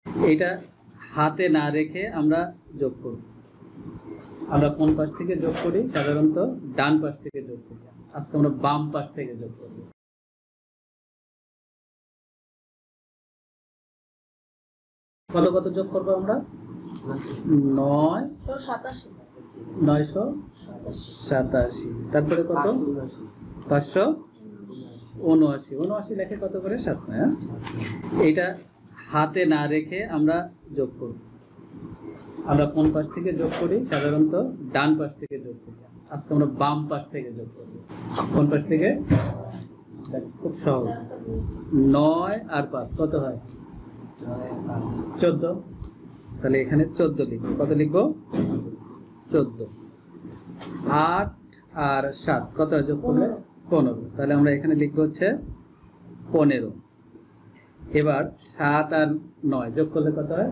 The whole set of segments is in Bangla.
এটা হাতে না রেখে আমরা যোগ করব। আমরা কোন পাশ থেকে যোগ করি? সাধারণত ডান পাশ থেকে যোগ করি। আজকে আমরা বাম পাশ থেকে যোগ করব। কত কত যোগ করবো আমরা? 987। তারপরে কত? 579 লেখে কত করে? 7। হ্যাঁ, এটা হাতে না রেখে আমরা যোগ করব। আমরা কোন পাশ থেকে যোগ করি? সাধারণত ডান পাশ থেকে যোগ করি। আজকে আমরা বাম পাশ থেকে যোগ করব। কোন পাশ থেকে? খুব সহজ। 9 আর 5 কত হয়? 14। তাহলে এখানে 14 লিখবো। কত লিখবো? 14। 8 আর 7 কত যোগ করলে? 15। তাহলে আমরা এখানে লিখবো হচ্ছে 15। এবার 7 আর 9 যোগ করলে কত হয়?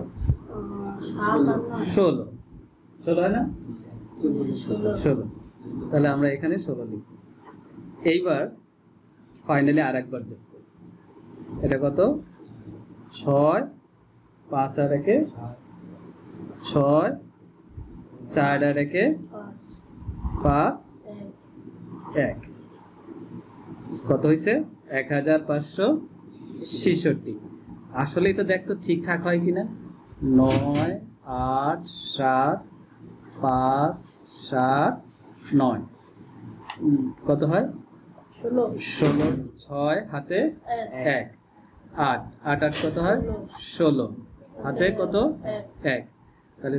16। 16 হয় না? 16। তাহলে আমরা এখানে 16 লিখব। এইবার ফাইনালি আর একবার যোগ করব। এটা কত? 6 5 আর 1 6 4 আর 1 5 1 কত হয়েছে? 1566। আসলেই তো দেখতো ঠিকঠাক হয় কিনা। 9 8 7 5 7 9 কত হয়? 16। 6 হাতে 1 8 8 8 কত হয়? 16 হাতে কত? 1। তাহলে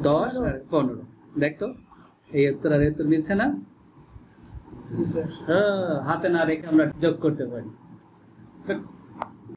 10 আর 15। দেখতো এই উত্তর আর উত্তর মিলছে না? হাতে না রেখে আমরা যোগ করতে পারি।